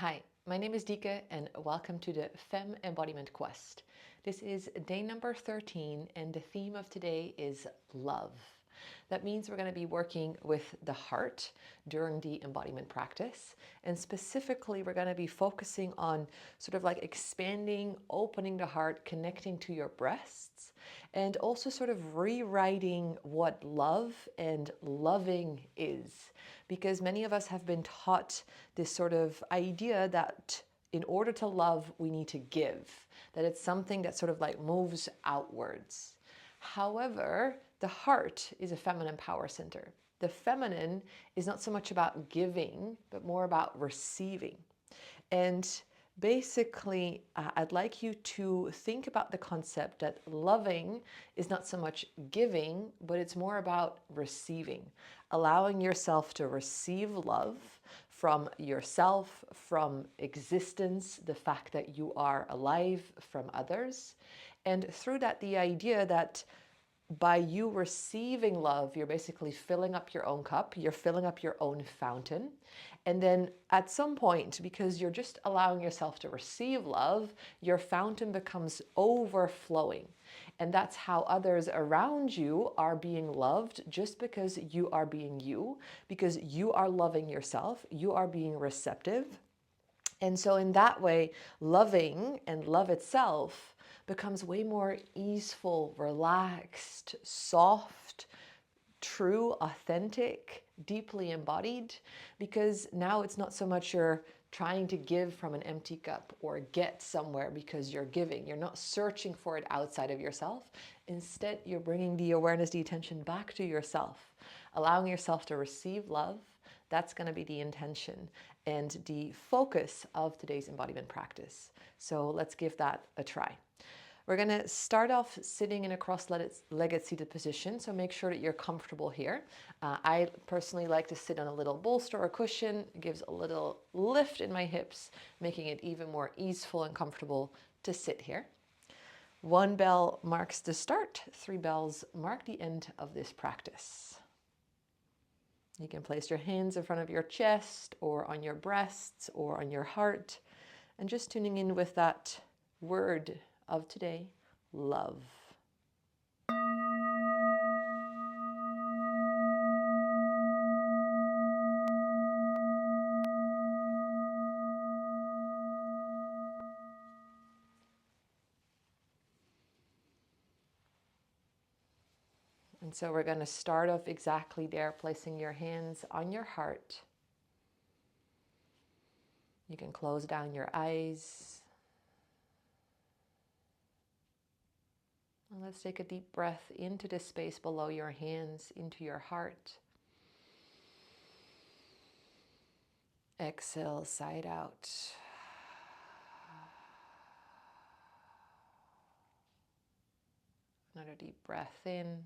Hi, my name is Dike and welcome to the Femme Embodiment Quest. This is day number 13 and the theme of today is love. That means we're going to be working with the heart during the embodiment practice, and specifically we're going to be focusing on sort of like expanding, opening the heart, connecting to your breasts, and also sort of rewriting what love and loving is. Because many of us have been taught this sort of idea that in order to love, we need to give, that it's something that sort of like moves outwards. However, the heart is a feminine power center. The feminine is not so much about giving, but more about receiving. And basically, I'd like you to think about the concept that loving is not so much giving, but it's more about receiving, allowing yourself to receive love from yourself, from existence, the fact that you are alive, from others. And through that, the idea that by you receiving love, you're basically filling up your own cup, you're filling up your own fountain. And then at some point, because you're just allowing yourself to receive love, your fountain becomes overflowing. And that's how others around you are being loved, just because you are being you, because you are loving yourself, you are being receptive. And so in that way, loving and love itself becomes way more easeful, relaxed, soft, true, authentic, deeply embodied, because now it's not so much you're trying to give from an empty cup or get somewhere because you're giving. You're not searching for it outside of yourself. Instead, you're bringing the awareness, the attention back to yourself, allowing yourself to receive love. That's going to be the intention and the focus of today's embodiment practice. So let's give that a try. We're going to start off sitting in a cross-legged seated position, so make sure that you're comfortable here. I personally like to sit on a little bolster or cushion. It gives a little lift in my hips, making it even more easeful and comfortable to sit here. 1 bell marks the start, 3 bells mark the end of this practice. You can place your hands in front of your chest or on your breasts or on your heart, and just tuning in with that word of today, love. And so we're going to start off exactly there, placing your hands on your heart. You can close down your eyes. And let's take a deep breath into the space below your hands, into your heart. Exhale, side out. Another deep breath in.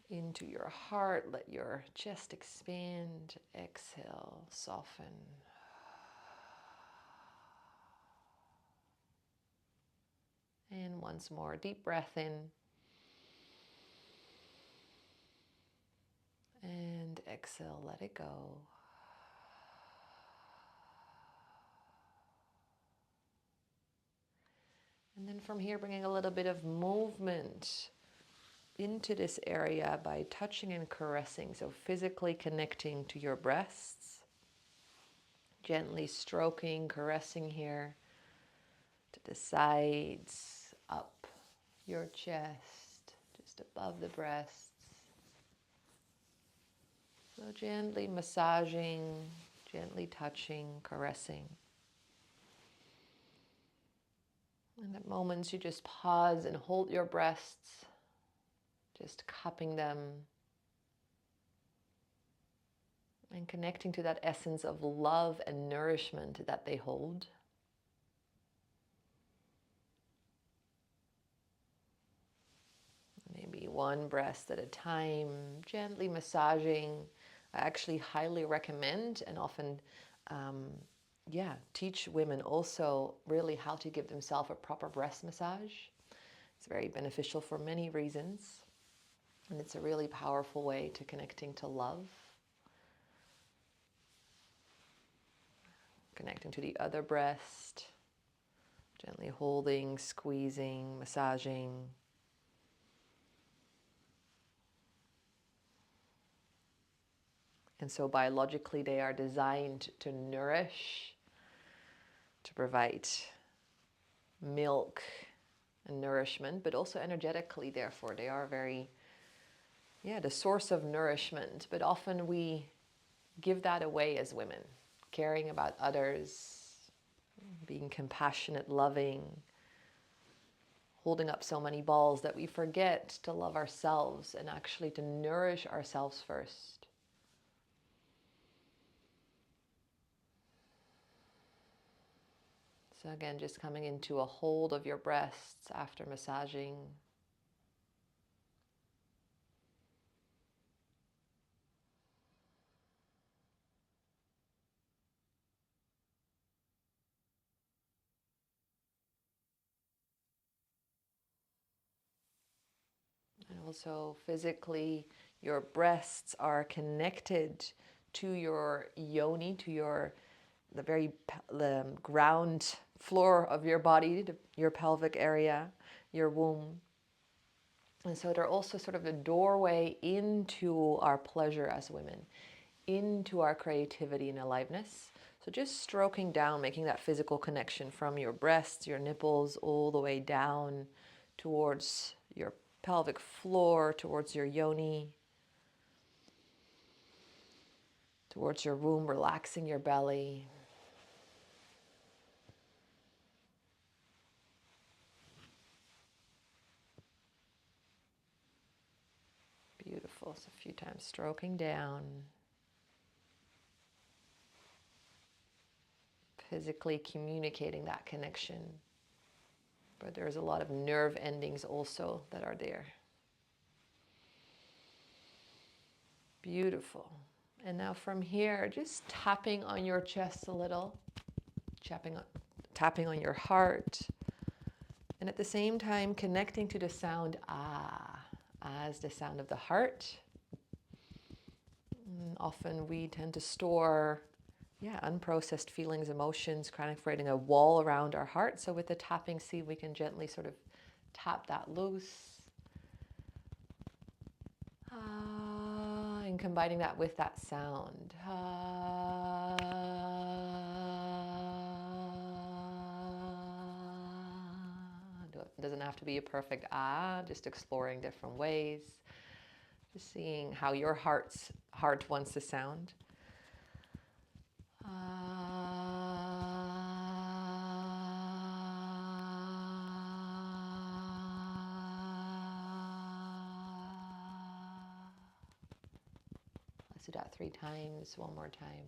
Into your heart, let your chest expand. Exhale, soften. And once more, deep breath in. And exhale, let it go. And then from here, bringing a little bit of movement into this area by touching and caressing. So physically connecting to your breasts. Gently stroking, caressing here to the sides, up your chest, just above the breasts. So gently massaging, gently touching, caressing. And at moments you just pause and hold your breasts, just cupping them and connecting to that essence of love and nourishment that they hold. Maybe one breast at a time, gently massaging. I actually highly recommend and often teach women also really how to give themselves a proper breast massage. It's very beneficial for many reasons. And it's a really powerful way to connecting to love. Connecting to the other breast. Gently holding, squeezing, massaging. And so biologically they are designed to nourish, to provide milk and nourishment, but also energetically, therefore, they are very, the source of nourishment. But often we give that away as women, caring about others, being compassionate, loving, holding up so many balls that we forget to love ourselves and actually to nourish ourselves first. So again, just coming into a hold of your breasts after massaging. And also physically, your breasts are connected to your yoni, to the very ground floor of your body, your pelvic area, your womb. And so they're also sort of a doorway into our pleasure as women, into our creativity and aliveness. So just stroking down, making that physical connection from your breasts, your nipples, all the way down towards your pelvic floor, towards your yoni, towards your womb, relaxing your belly. Beautiful. So a few times stroking down. Physically communicating that connection. But there's a lot of nerve endings also that are there. Beautiful. And now from here, just tapping on your chest a little, tapping on your heart, and at the same time connecting to the sound ah, as the sound of the heart. And often we tend to store unprocessed feelings, emotions, kind of creating a wall around our heart. So with the tapping, see, we can gently sort of tap that loose. And combining that with that sound. It doesn't have to be a perfect just exploring different ways. Just seeing how your heart wants to sound. Let's do that 3 times. One more time.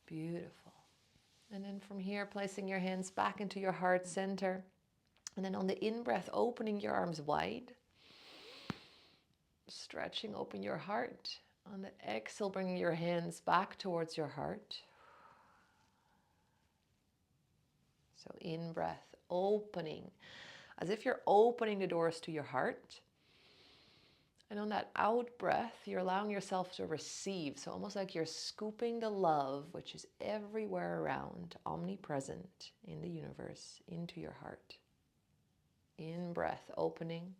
Beautiful. And then from here, placing your hands back into your heart center. And then on the in-breath, opening your arms wide. Stretching open your heart. On the exhale, bringing your hands back towards your heart. So in-breath, opening. As if you're opening the doors to your heart. And on that out breath, you're allowing yourself to receive. So almost like you're scooping the love, which is everywhere around, omnipresent in the universe, into your heart. In breath, opening.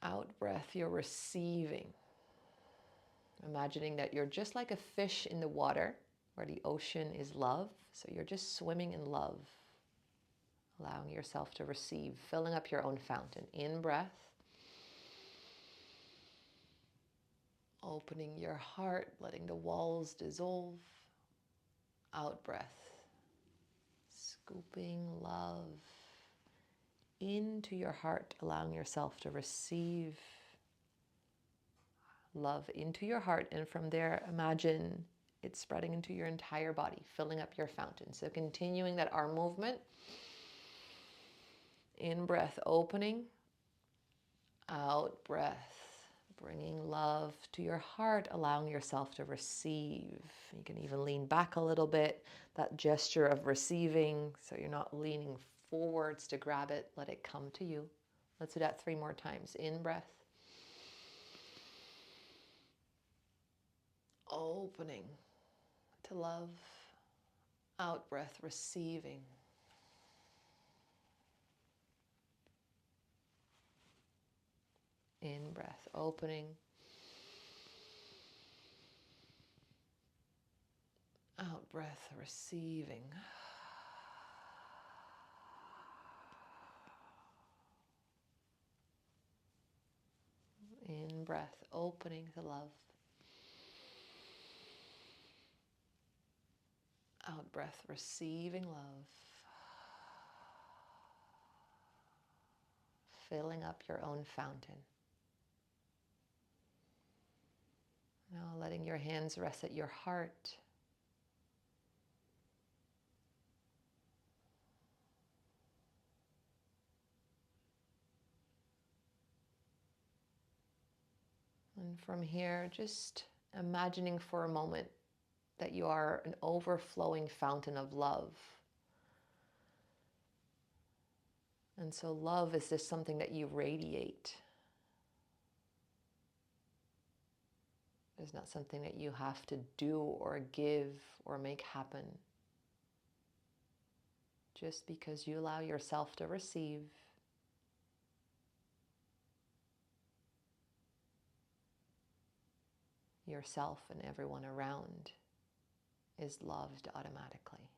Out breath, you're receiving. Imagining that you're just like a fish in the water, where the ocean is love. So you're just swimming in love. Allowing yourself to receive, filling up your own fountain. In breath. Opening your heart, letting the walls dissolve. Out breath. Scooping love into your heart, allowing yourself to receive love into your heart. And from there, imagine it spreading into your entire body, filling up your fountain. So continuing that arm movement. In breath, opening. Out breath. Bringing love to your heart, allowing yourself to receive. You can even lean back a little bit, that gesture of receiving, so you're not leaning forwards to grab it. Let it come to you. Let's do that 3 more times. In breath. Opening to love. Out breath, receiving. In breath, opening. Out breath, receiving. In breath, opening to love. Out breath, receiving love. Filling up your own fountain. Now letting your hands rest at your heart. And from here, just imagining for a moment that you are an overflowing fountain of love. And so love is just something that you radiate. It's not something that you have to do or give or make happen. Just because you allow yourself to receive, yourself and everyone around is loved automatically.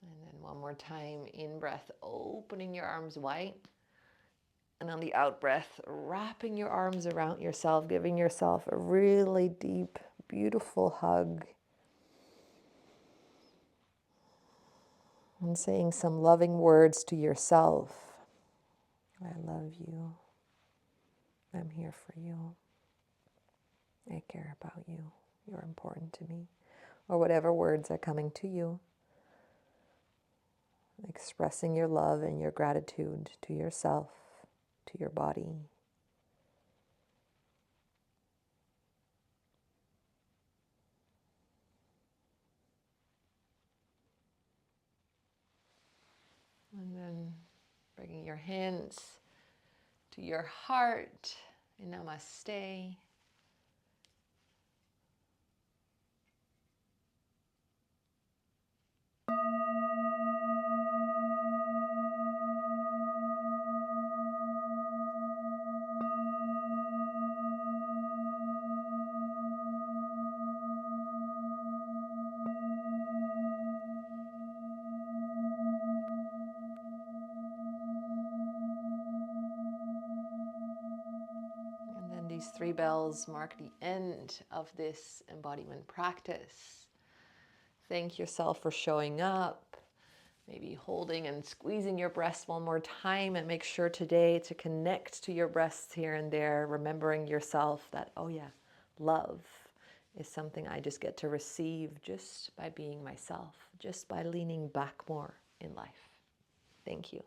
And then one more time, in breath, opening your arms wide. And on the out breath, wrapping your arms around yourself, giving yourself a really deep, beautiful hug. And saying some loving words to yourself. I love you. I'm here for you. I care about you. You're important to me. Or whatever words are coming to you. Expressing your love and your gratitude to yourself, to your body. And then bringing your hands to your heart in Namaste. These 3 bells mark the end of this embodiment practice. Thank yourself for showing up, maybe holding and squeezing your breasts one more time, and make sure today to connect to your breasts here and there, remembering yourself that, oh yeah, love is something I just get to receive just by being myself, just by leaning back more in life. Thank you.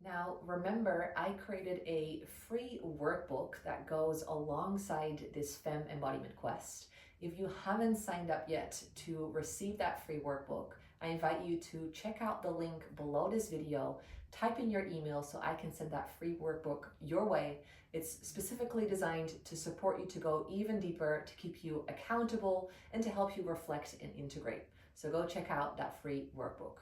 Now, remember, I created a free workbook that goes alongside this Femme Embodiment Quest. If you haven't signed up yet to receive that free workbook, I invite you to check out the link below this video, type in your email so I can send that free workbook your way. It's specifically designed to support you to go even deeper, to keep you accountable, and to help you reflect and integrate. So go check out that free workbook.